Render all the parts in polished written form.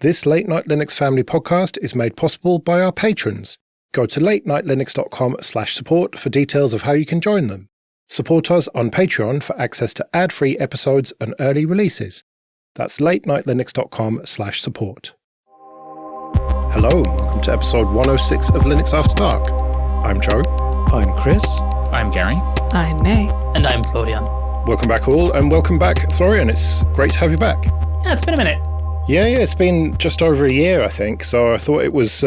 This Late Night Linux Family podcast is made possible by our patrons. Go to latenightlinux.com/support for details of how you can join them. Support us on Patreon for access to ad-free episodes and early releases. That's latenightlinux.com/support. Hello, and welcome to episode 106 of Linux After Dark. I'm Joe. I'm Chris. I'm Gary. I'm May. And I'm Florian. Welcome back all, and welcome back, Florian. It's great to have you back. Yeah, it's been a minute. Yeah, it's been just over a year, I think. So I thought it was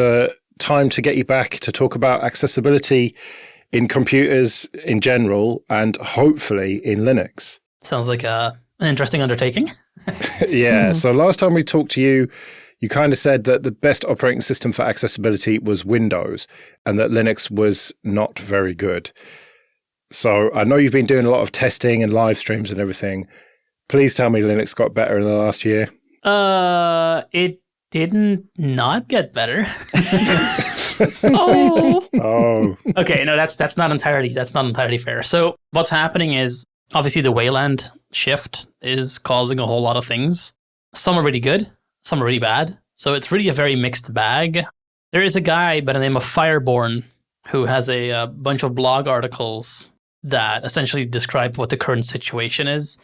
time to get you back to talk about accessibility in computers in general and hopefully in Linux. Sounds like an interesting undertaking. Yeah, so last time we talked to you, you kind of said that the best operating system for accessibility was Windows and that Linux was not very good. So I know you've been doing a lot of testing and live streams and everything. Please tell me Linux got better in the last year. It didn't not get better. Oh. Okay, no, that's not entirely fair. So what's happening is obviously the Wayland shift is causing a whole lot of things. Some are really good, some are really bad. So it's really a very mixed bag. There is a guy by the name of Fireborn who has a bunch of blog articles that essentially describe what the current situation is.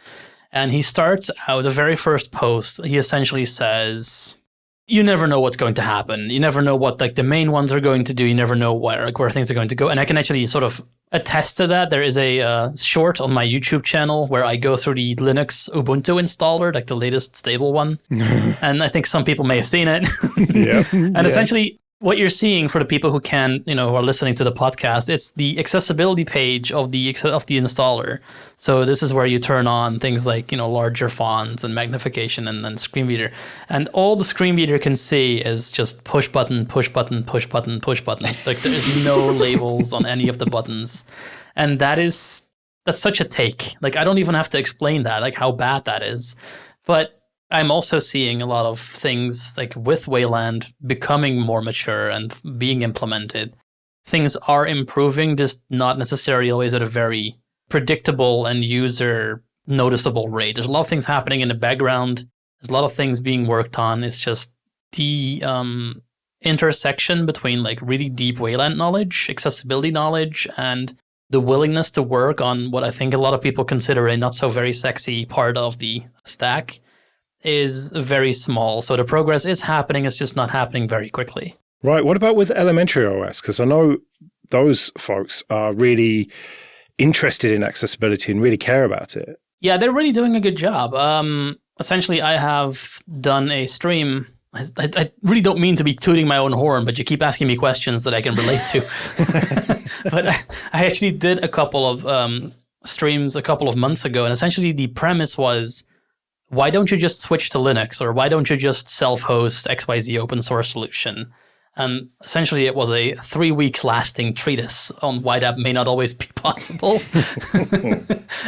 And he starts out, the very first post, he essentially says, you never know what's going to happen. You never know what the main ones are going to do. You never know where things are going to go. And I can actually sort of attest to that. There is a short on my YouTube channel where I go through the Linux Ubuntu installer, like the latest stable one. And I think some people may have seen it. Yeah. And essentially what you're seeing for the people who can, who are listening to the podcast, it's the accessibility page of the installer. So this is where you turn on things like, larger fonts and magnification and screen reader. And all the screen reader can see is just push button, push button, push button, push button. Like there's no labels on any of the buttons. And that's such a take. Like I don't even have to explain that, like how bad that is. But I'm also seeing a lot of things like with Wayland becoming more mature and being implemented. Things are improving, just not necessarily always at a very predictable and user noticeable rate. There's a lot of things happening in the background. There's a lot of things being worked on. It's just the intersection between like really deep Wayland knowledge, accessibility knowledge, and the willingness to work on what I think a lot of people consider a not so very sexy part of the stack is very small. So the progress is happening, it's just not happening very quickly. Right. What about with Elementary OS? Because I know those folks are really interested in accessibility and really care about it. Yeah, they're really doing a good job. Essentially, I have done a stream. I really don't mean to be tooting my own horn, but you keep asking me questions that I can relate to. But I actually did a couple of streams a couple of months ago, and essentially the premise was, why don't you just switch to Linux, or why don't you just self-host XYZ open source solution? And essentially it was a 3-week lasting treatise on why that may not always be possible.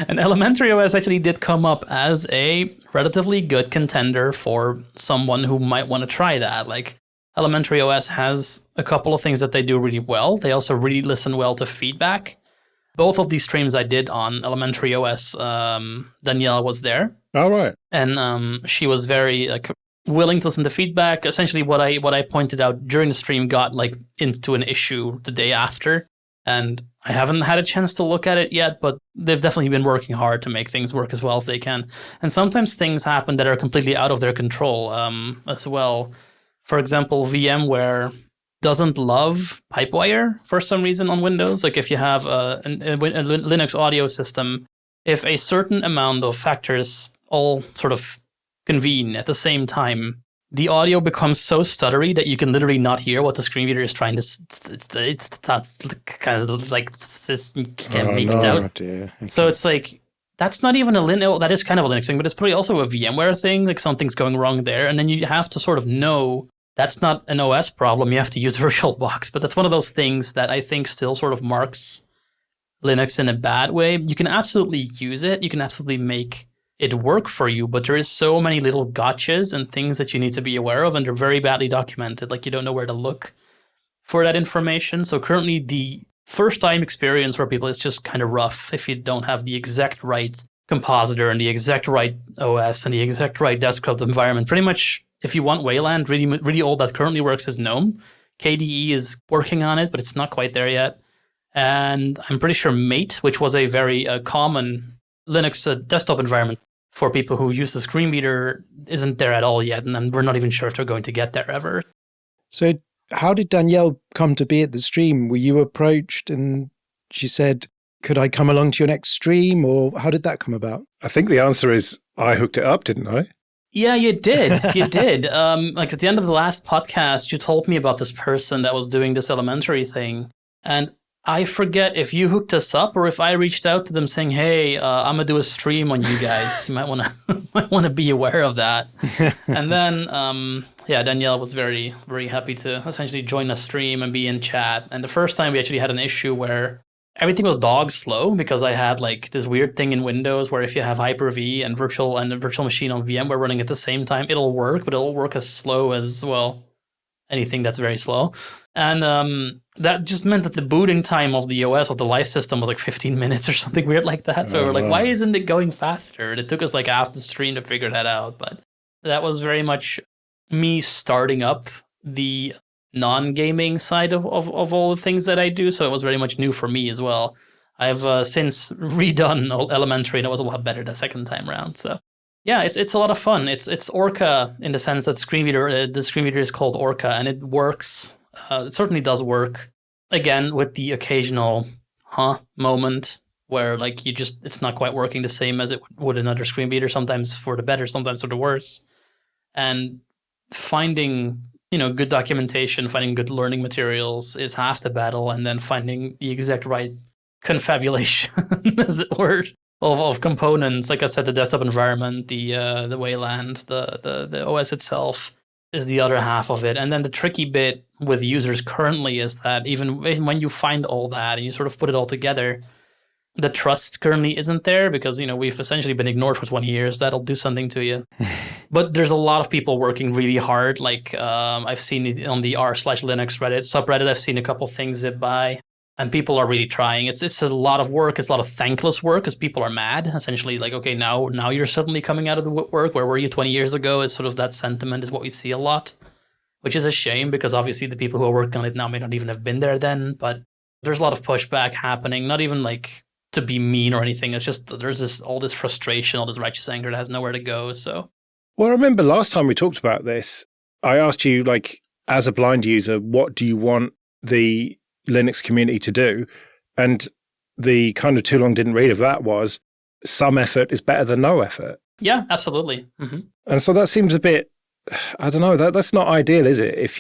And Elementary OS actually did come up as a relatively good contender for someone who might want to try that. Like Elementary OS has a couple of things that they do really well. They also really listen well to feedback. Both of these streams I did on Elementary OS, Danielle was there. All right. And she was very willing to listen to feedback. Essentially, what I pointed out during the stream got into an issue the day after, and I haven't had a chance to look at it yet. But they've definitely been working hard to make things work as well as they can. And sometimes things happen that are completely out of their control as well. For example, VMware doesn't love Pipewire for some reason on Windows. Like if you have a Linux audio system, if a certain amount of factors all sort of convene at the same time, the audio becomes so stuttery that you can literally not hear what the screen reader is trying to. It's kind of like you can't make it out. Dear. Okay. So it's like that's not even a Linux. That is kind of a Linux thing, but it's probably also a VMware thing. Like something's going wrong there, and then you have to sort of know that's not an OS problem. You have to use VirtualBox, but that's one of those things that I think still sort of marks Linux in a bad way. You can absolutely use it. You can absolutely make it work for you, but there is so many little gotchas and things that you need to be aware of, and they're very badly documented. Like you don't know where to look for that information. So currently the first time experience for people is just kind of rough if you don't have the exact right compositor and the exact right OS and the exact right desktop environment. Pretty much if you want Wayland, really all that currently works is GNOME. KDE is working on it, but it's not quite there yet. And I'm pretty sure Mate, which was a very common Linux desktop environment for people who use the screen reader, isn't there at all yet. And then we're not even sure if they're going to get there ever. So how did Danielle come to be at the stream? Were you approached and she said, could I come along to your next stream? Or how did that come about? I think the answer is I hooked it up, didn't I? Yeah, you did. You did. Like at the end of the last podcast, you told me about this person that was doing this elementary thing. And I forget if you hooked us up or if I reached out to them saying, hey, I'm going to do a stream on you guys. You might want to be aware of that. And then, Danielle was very, very happy to essentially join a stream and be in chat. And the first time we actually had an issue where everything was dog slow because I had like this weird thing in Windows where if you have Hyper-V and a virtual machine on VMware running at the same time, it'll work, but it'll work as slow as, well, anything that's very slow. And that just meant that the booting time of the OS of the live system was like 15 minutes or something weird like that. So we're like, why isn't it going faster? And it took us like half the stream to figure that out. But that was very much me starting up the non-gaming side of all the things that I do. So it was very much new for me as well. I've since redone Elementary and it was a lot better the second time around. So yeah, it's a lot of fun. It's Orca in the sense that the screen reader is called Orca and it works. It certainly does work. Again, with the occasional moment where like it's not quite working the same as it would another screen reader, sometimes for the better, sometimes for the worse. And finding, good documentation, finding good learning materials is half the battle, and then finding the exact right confabulation, as it were, of components. Like I said, the desktop environment, the Wayland, the OS itself is the other half of it. And then the tricky bit with users currently is that even when you find all that and you sort of put it all together, the trust currently isn't there because, we've essentially been ignored for 20 years. That'll do something to you. But there's a lot of people working really hard. Like I've seen it on the r/Linux Reddit subreddit. I've seen a couple things zip by. And people are really trying. It's a lot of work. It's a lot of thankless work because people are mad. Essentially, like, okay, now you're suddenly coming out of the woodwork. Where were you 20 years ago? It's sort of that sentiment is what we see a lot, which is a shame because obviously the people who are working on it now may not even have been there then. But there's a lot of pushback happening. Not even like to be mean or anything. It's just there's all this frustration, all this righteous anger that has nowhere to go. So, well, I remember last time we talked about this, I asked you, like, as a blind user, what do you want the Linux community to do? And the kind of too long didn't read of that was some effort is better than no effort. Yeah, absolutely. Mm-hmm. And so that seems a bit, I don't know, that's not ideal, is it? If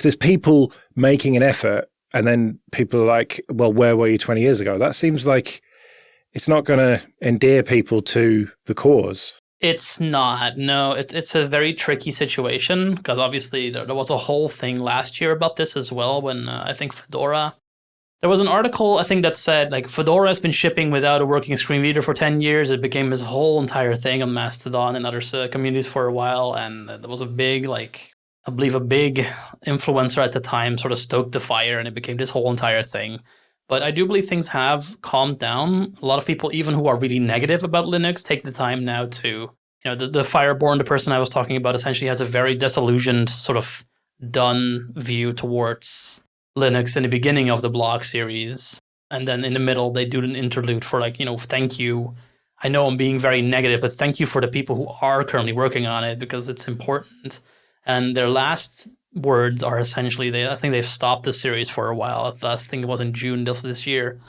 there's people making an effort and then people are like, well, where were you 20 years ago? That seems like it's not going to endear people to the cause. It's not. No, it's a very tricky situation because obviously there was a whole thing last year about this as well when I think Fedora. There was an article, I think, that said like Fedora has been shipping without a working screen reader for 10 years. It became this whole entire thing on Mastodon and other communities for a while. And there was a big, I believe a big influencer at the time sort of stoked the fire and it became this whole entire thing. But I do believe things have calmed down. A lot of people, even who are really negative about Linux, take the time now to, the Fireborn, the person I was talking about, essentially has a very disillusioned sort of done view towards Linux in the beginning of the blog series. And then in the middle, they do an interlude for thank you. I know I'm being very negative, but thank you for the people who are currently working on it because it's important. And their last words are essentially, I think they've stopped the series for a while. The last thing was in June this year.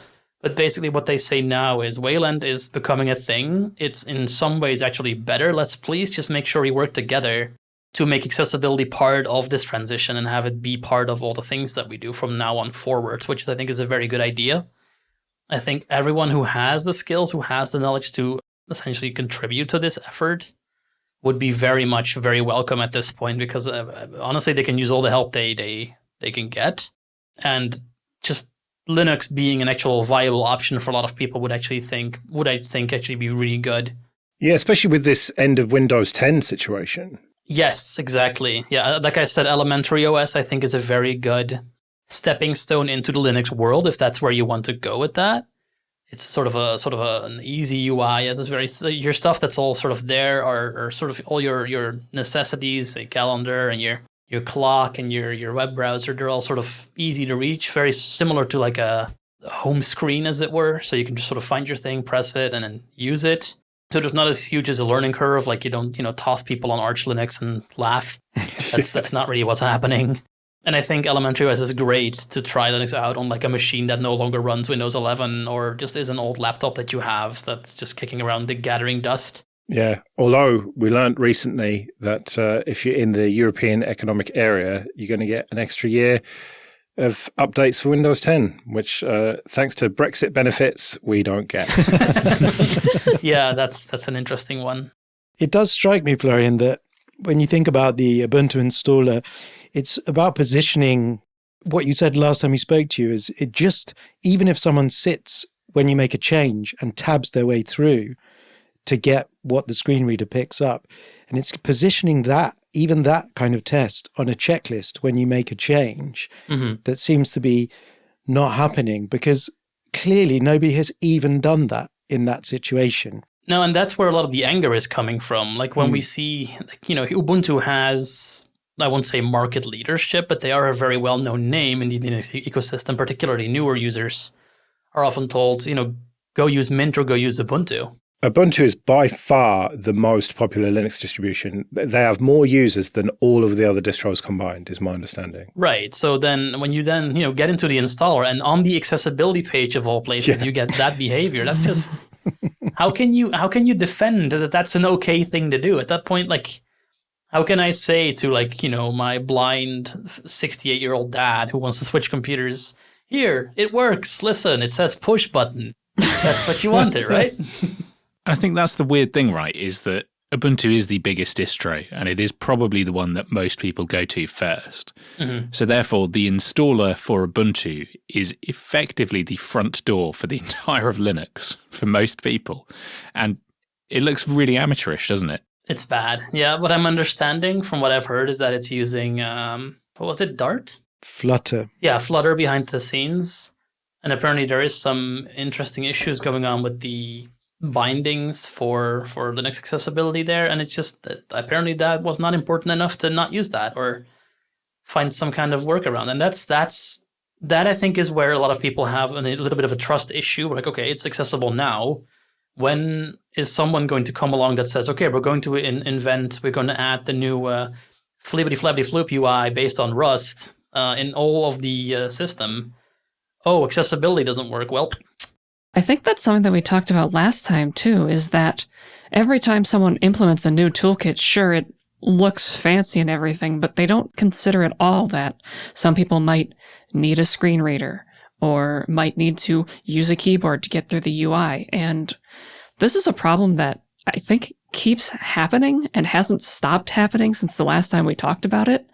But basically what they say now is Wayland is becoming a thing. It's in some ways actually better. Let's please just make sure we work together to make accessibility part of this transition and have it be part of all the things that we do from now on forwards, which I think is a very good idea. I think everyone who has the skills, who has the knowledge to essentially contribute to this effort would be very welcome at this point because honestly, they can use all the help they can get. And just Linux being an actual viable option for a lot of people would I think actually be really good. Yeah, especially with this end of Windows 10 situation. Yes, exactly. Yeah, like I said, Elementary OS I think is a very good stepping stone into the Linux world if that's where you want to go with that. It's an easy UI. It's very your stuff that's all sort of there are sort of all your necessities, a calendar and your clock and your web browser. They're all sort of easy to reach, very similar to like a home screen, as it were. So you can just sort of find your thing, press it, and then use it. So there's not as huge as a learning curve. Like you don't toss people on Arch Linux and laugh. That's not really what's happening. And I think Elementary OS is great to try Linux out on like a machine that no longer runs Windows 11 or just is an old laptop that you have that's just kicking around the gathering dust. Yeah, although we learned recently that if you're in the European Economic Area, you're going to get an extra year of updates for Windows 10, which thanks to Brexit benefits, we don't get. Yeah, that's an interesting one. It does strike me, Florian, that when you think about the Ubuntu installer, it's about positioning. What you said last time we spoke to you is it just, even if someone sits when you make a change and tabs their way through to get what the screen reader picks up, and it's positioning that, even that kind of test on a checklist when you make a change that seems to be not happening, because clearly nobody has even done that in that situation. No, and that's where a lot of the anger is coming from. Like when we see, Ubuntu has, I won't say market leadership, but they are a very well-known name in the Linux ecosystem. Particularly newer users are often told, go use Mint or go use Ubuntu. Ubuntu is by far the most popular Linux distribution. They have more users than all of the other distros combined, is my understanding. Right. So then when you get into the installer and on the accessibility page of all places, you get that behavior. That's just, how can you defend that that's an okay thing to do? At that point, like, how can I say to my blind 68-year-old dad who wants to switch computers, here, it works, listen, it says push button. That's what you wanted, right? I think that's the weird thing, right, is that Ubuntu is the biggest distro, and it is probably the one that most people go to first. Mm-hmm. So therefore, the installer for Ubuntu is effectively the front door for the entire of Linux for most people. And it looks really amateurish, doesn't it? It's bad. Yeah, what I'm understanding from what I've heard is that it's using, what was it, Dart? Flutter. Yeah, Flutter behind the scenes. And apparently there is some interesting issues going on with the bindings for Linux accessibility there, and it's just that apparently that was not important enough to not use that or find some kind of workaround. And that I think is where a lot of people have a little bit of a trust issue. We're like, okay, it's accessible now. When is someone going to come along that says, okay, we're going to we're going to add the new flippity flappity floop UI based on Rust in all of the system? Oh, accessibility doesn't work. Well, I think that's something that we talked about last time, too, is that every time someone implements a new toolkit, sure, it looks fancy and everything, but they don't consider at all that some people might need a screen reader or might need to use a keyboard to get through the UI. And this is a problem that I think keeps happening and hasn't stopped happening since the last time we talked about it.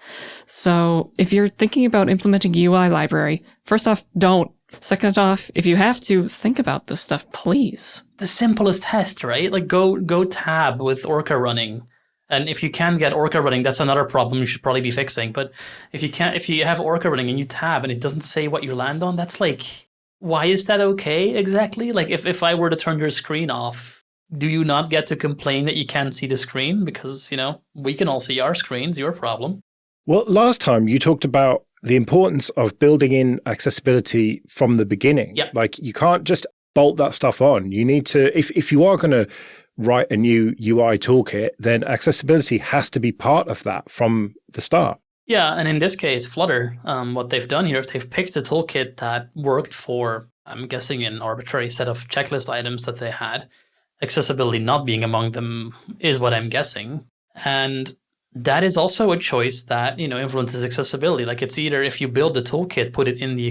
So if you're thinking about implementing a UI library, first off, don't. Second off, if you have to, think about this stuff, please. The simplest test, right? Like go tab with Orca running. And if you can get Orca running, that's another problem you should probably be fixing. But if you have Orca running and you tab and it doesn't say what you land on, that's like, why is that okay exactly? Like if I were to turn your screen off, do you not get to complain that you can't see the screen? Because, we can all see our screens, your problem. Well, last time you talked about the importance of building in accessibility from the beginning. Yep. Like you can't just bolt that stuff on. You need to, if you are going to write a new UI toolkit, then accessibility has to be part of that from the start. Yeah, and in this case, Flutter, what they've done here is they've picked a toolkit that worked for, I'm guessing, an arbitrary set of checklist items that they had. Accessibility not being among them is what I'm guessing. And that is also a choice that, influences accessibility. Like it's either if you build the toolkit, put the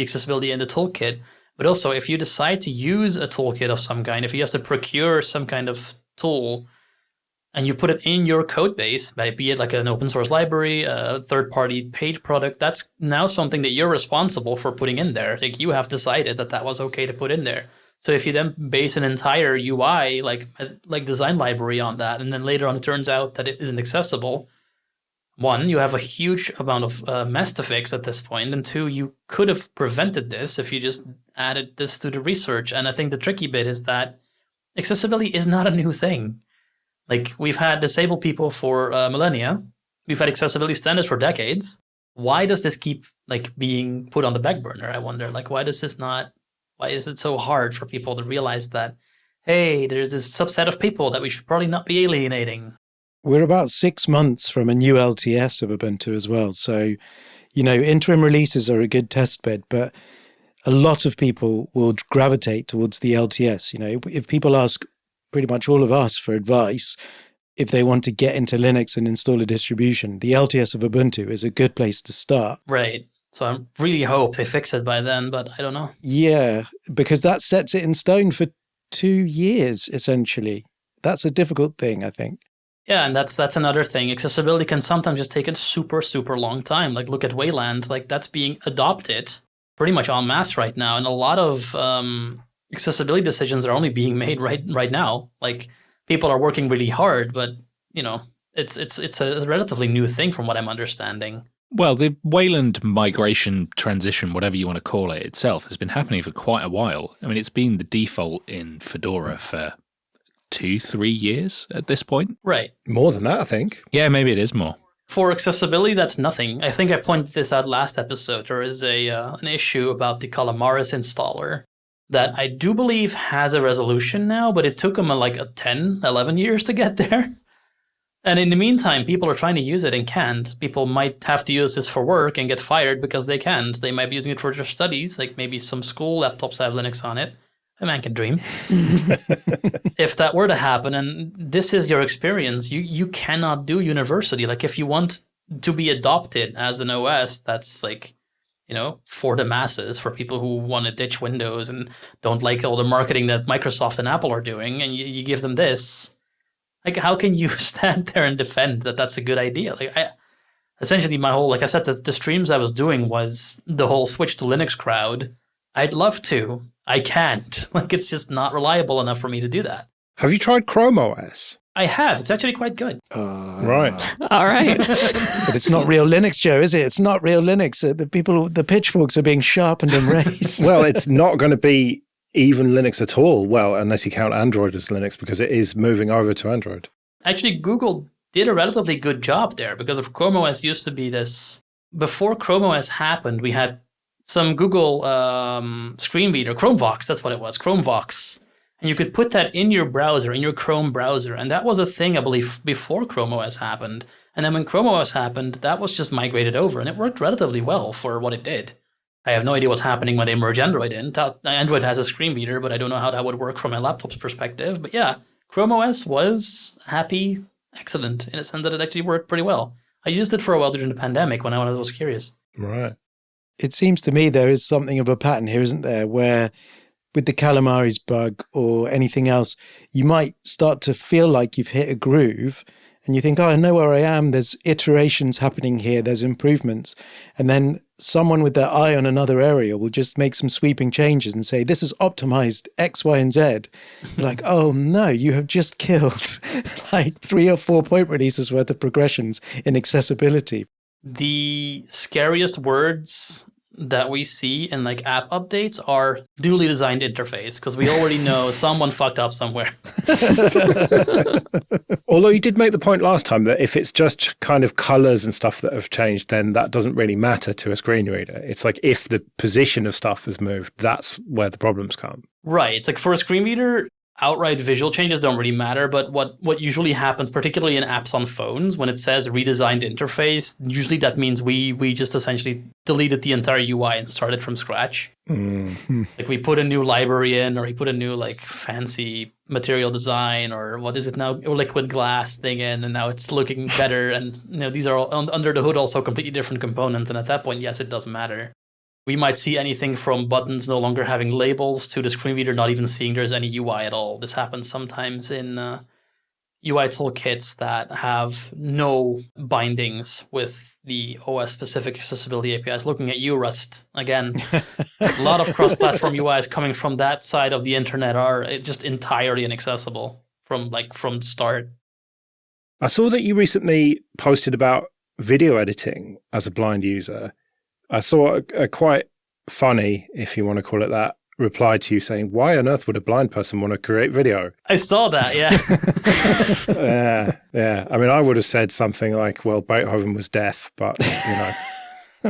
accessibility in the toolkit, but also if you decide to use a toolkit of some kind, if you have to procure some kind of tool and you put it in your code base, be it like an open source library, a third-party paid product, that's now something that you're responsible for putting in there. Like you have decided that was okay to put in there. So if you then base an entire UI, like design library on that, and then later on it turns out that it isn't accessible, one, you have a huge amount of mess to fix at this point, and two, you could have prevented this if you just added this to the research. And I think the tricky bit is that accessibility is not a new thing. Like, we've had disabled people for millennia. We've had accessibility standards for decades. Why does this keep like being put on the back burner? I wonder. Like, why is it so hard for people to realize that, hey, there's this subset of people that we should probably not be alienating? We're about 6 months from a new LTS of Ubuntu as well. So, interim releases are a good test bed, but a lot of people will gravitate towards the LTS. If people ask pretty much all of us for advice, if they want to get into Linux and install a distribution, the LTS of Ubuntu is a good place to start. Right. So I really hope they fix it by then, but I don't know. Yeah, because that sets it in stone for 2 years, essentially. That's a difficult thing, I think. Yeah, and that's another thing. Accessibility can sometimes just take a super, super long time. Like, look at Wayland. Like, that's being adopted pretty much en masse right now. And a lot of accessibility decisions are only being made right now. Like, people are working really hard, but, it's a relatively new thing from what I'm understanding. Well, the Wayland migration transition, whatever you want to call it, itself has been happening for quite a while. I mean, it's been the default in Fedora for 2-3 years at this point. Right. More than that, I think. Yeah, maybe it is more. For accessibility, that's nothing. I think I pointed this out last episode. There is an issue about the Calamares installer that I do believe has a resolution now, but it took them like 10, 11 years to get there. And in the meantime, people are trying to use it and can't. People might have to use this for work and get fired because they can't. They might be using it for their studies, like maybe some school laptops have Linux on it. A man can dream. If that were to happen, and this is your experience, you cannot do university. Like, if you want to be adopted as an OS, that's like, for the masses, for people who want to ditch Windows and don't like all the marketing that Microsoft and Apple are doing, and you give them this. Like, how can you stand there and defend that that's a good idea? Like, essentially my whole, like I said, the streams I was doing was the whole switch to Linux crowd. I'd love to. I can't. Like, it's just not reliable enough for me to do that. Have you tried Chrome OS? I have. It's actually quite good. Right. All right. But it's not real Linux, Joe, is it? It's not real Linux. The pitchforks are being sharpened and raised. Well, it's not going to be even Linux at all. Well, unless you count Android as Linux, because it is moving over to Android. Actually, Google did a relatively good job there, because of Chrome OS used to be this. Before Chrome OS happened, we had some Google screen reader, Chromevox, that's what it was, Chromevox. And you could put that in your browser, in your Chrome browser. And that was a thing, I believe, before Chrome OS happened. And then when Chrome OS happened, that was just migrated over. And it worked relatively well for what it did. I have no idea what's happening when they merge Android in. Android has a screen reader, but I don't know how that would work from my laptop's perspective. But yeah, Chrome OS was excellent, in a sense that it actually worked pretty well. I used it for a while during the pandemic when I was curious. Right. It seems to me there is something of a pattern here, isn't there, where with the Calamares bug or anything else, you might start to feel like you've hit a groove and you think, oh, I know where I am. There's iterations happening here. There's improvements. And then someone with their eye on another area will just make some sweeping changes and say, this is optimized X, Y, and Z. Like, oh no, you have just killed like 3 or 4 point releases worth of progressions in accessibility. The scariest words that we see in like app updates are newly designed interface, because we already know someone fucked up somewhere. Although you did make the point last time that if it's just kind of colors and stuff that have changed, then that doesn't really matter to a screen reader. It's like if the position of stuff has moved, that's where the problems come. Right. It's like for a screen reader, outright visual changes don't really matter, but what usually happens, particularly in apps on phones, when it says redesigned interface, usually that means we just essentially deleted the entire UI and started from scratch. Mm. Like we put a new library in, or we put a new like fancy material design, or what is it now, a liquid glass thing in, and now it's looking better. And these are all under the hood also completely different components. And at that point, yes, it does matter. We might see anything from buttons no longer having labels to the screen reader not even seeing there's any UI at all. This happens sometimes in UI toolkits that have no bindings with the OS-specific accessibility APIs. Looking at you, Rust, again, a lot of cross-platform UIs coming from that side of the internet are just entirely inaccessible from start. I saw that you recently posted about video editing as a blind user, I saw a quite funny, if you want to call it that, reply to you saying, why on earth would a blind person want to create video? I saw that, yeah. Yeah. I mean, I would have said something like, well, Beethoven was deaf, but,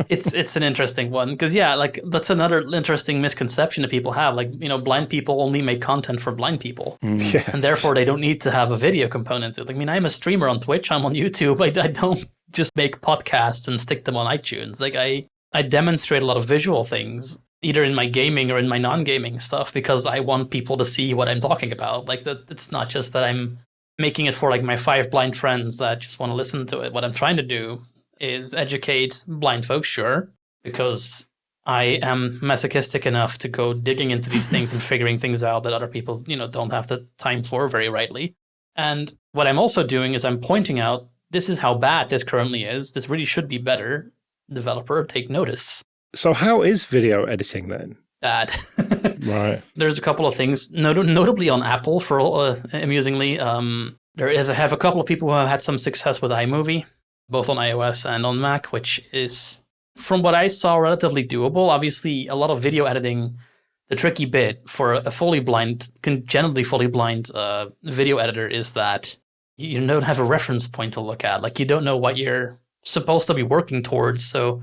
It's an interesting one because, yeah, like that's another interesting misconception that people have. Like, blind people only make content for blind people. Yeah. And therefore they don't need to have a video component to it. I mean, I'm a streamer on Twitch. I'm on YouTube. I don't just make podcasts and stick them on iTunes. Like I demonstrate a lot of visual things, either in my gaming or in my non-gaming stuff, because I want people to see what I'm talking about. Like that, it's not just that I'm making it for like my 5 blind friends that just want to listen to it. What I'm trying to do is educate blind folks, sure, because I am masochistic enough to go digging into these things and figuring things out that other people, don't have the time for very rightly. And what I'm also doing is I'm pointing out, this is how bad this currently is. This really should be better. Developer, take notice. So how is video editing then? Bad. Right. There's a couple of things, notably on Apple, for amusingly. I have a couple of people who have had some success with iMovie, both on iOS and on Mac, which is, from what I saw, relatively doable. Obviously, a lot of video editing, the tricky bit for a generally fully blind video editor is that you don't have a reference point to look at. Like, you don't know what you're supposed to be working towards. So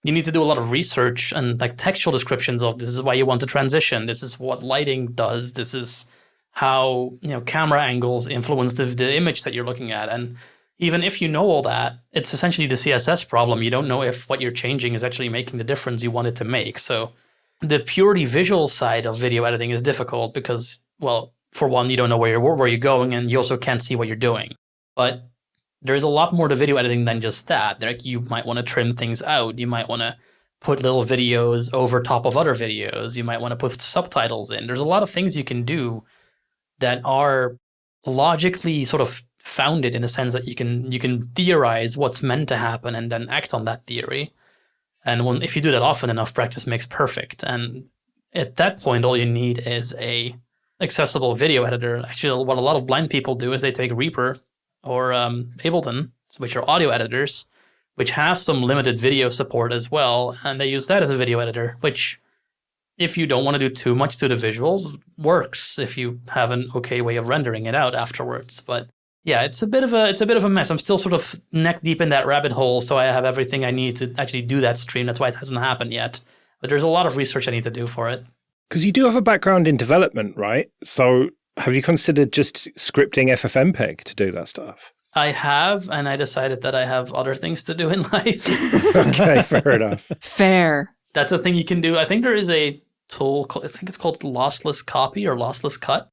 you need to do a lot of research and like textual descriptions of this is why you want to transition. This is what lighting does. This is how, camera angles influence the image that you're looking at. And even if you know all that, it's essentially the CSS problem. You don't know if what you're changing is actually making the difference you want it to make. So the purely visual side of video editing is difficult because, well, for one, you don't know where you're going, and you also can't see what you're doing. But there's a lot more to video editing than just that. Like, you might want to trim things out. You might want to put little videos over top of other videos. You might want to put subtitles in. There's a lot of things you can do that are logically sort of founded in a sense that you can theorize what's meant to happen and then act on that theory. And if you do that often enough, practice makes perfect. And at that point, all you need is a accessible video editor. Actually, what a lot of blind people do is they take Reaper or Ableton, which are audio editors, which has some limited video support as well, and they use that as a video editor, which, if you don't want to do too much to the visuals, works if you have an okay way of rendering it out afterwards. But yeah, it's a bit of a mess. I'm still sort of neck deep in that rabbit hole, so I have everything I need to actually do that stream. That's why it hasn't happened yet. But there's a lot of research I need to do for it. Because you do have a background in development, right? So have you considered just scripting FFmpeg to do that stuff? I have, and I decided that I have other things to do in life. Okay, fair enough. Fair. That's a thing you can do. I think there is a tool, I think it's called Lossless Copy or Lossless Cut.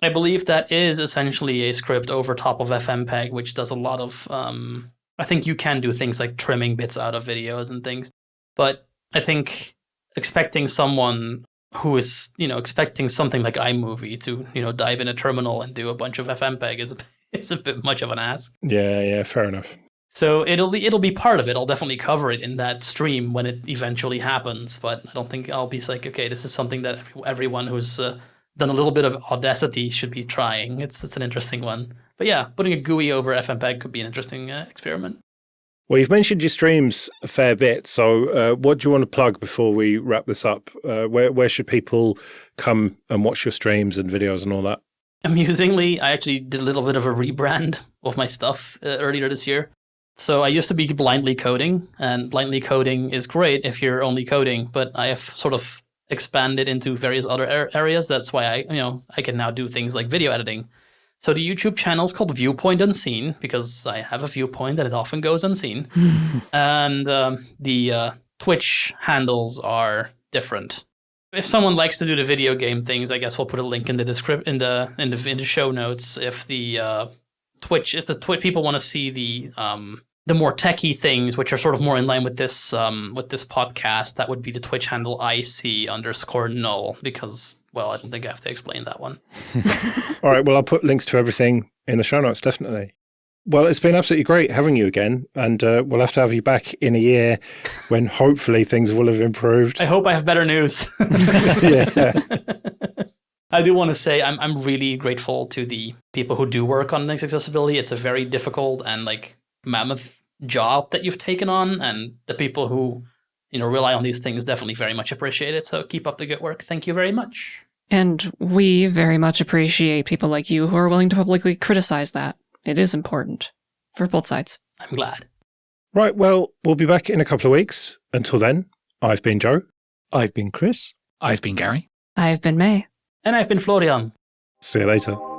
I believe that is essentially a script over top of FFmpeg, which does a lot of, I think you can do things like trimming bits out of videos and things. But I think expecting someone who is, expecting something like iMovie to, dive in a terminal and do a bunch of FFmpeg is a bit much of an ask. Yeah, fair enough. So it'll be part of it. I'll definitely cover it in that stream when it eventually happens. But I don't think I'll be like, okay, this is something that everyone who's done a little bit of Audacity should be trying. It's an interesting one. But yeah, putting a GUI over FFmpeg could be an interesting experiment. Well, you've mentioned your streams a fair bit. So what do you want to plug before we wrap this up? Where should people come and watch your streams and videos and all that? Amusingly, I actually did a little bit of a rebrand of my stuff earlier this year. So I used to be blindly coding, and blindly coding is great if you're only coding, but I have sort of expanded into various other areas. That's why I can now do things like video editing. So the YouTube channel is called Viewpoint Unseen because I have a viewpoint and it often goes unseen. And the Twitch handles are different. If someone likes to do the video game things, I guess we'll put a link in the description in the show notes. If the Twitch people want to see the more techie things, which are sort of more in line with this podcast, that would be the Twitch handle IC_null because, well, I don't think I have to explain that one. All right, well, I'll put links to everything in the show notes, definitely. Well, it's been absolutely great having you again, and we'll have to have you back in a year when hopefully things will have improved. I hope I have better news. Yeah. I do want to say I'm really grateful to the people who do work on Linux accessibility. It's a very difficult and mammoth job that you've taken on, and the people who rely on these things definitely very much appreciate it. So keep up the good work. Thank you very much. And we very much appreciate people like you who are willing to publicly criticize that. It is important for both sides. I'm glad. Right, well, we'll be back in a couple of weeks. Until then, I've been Joe. I've been Chris. I've been Gary. I've been May. And I've been Florian. See you later.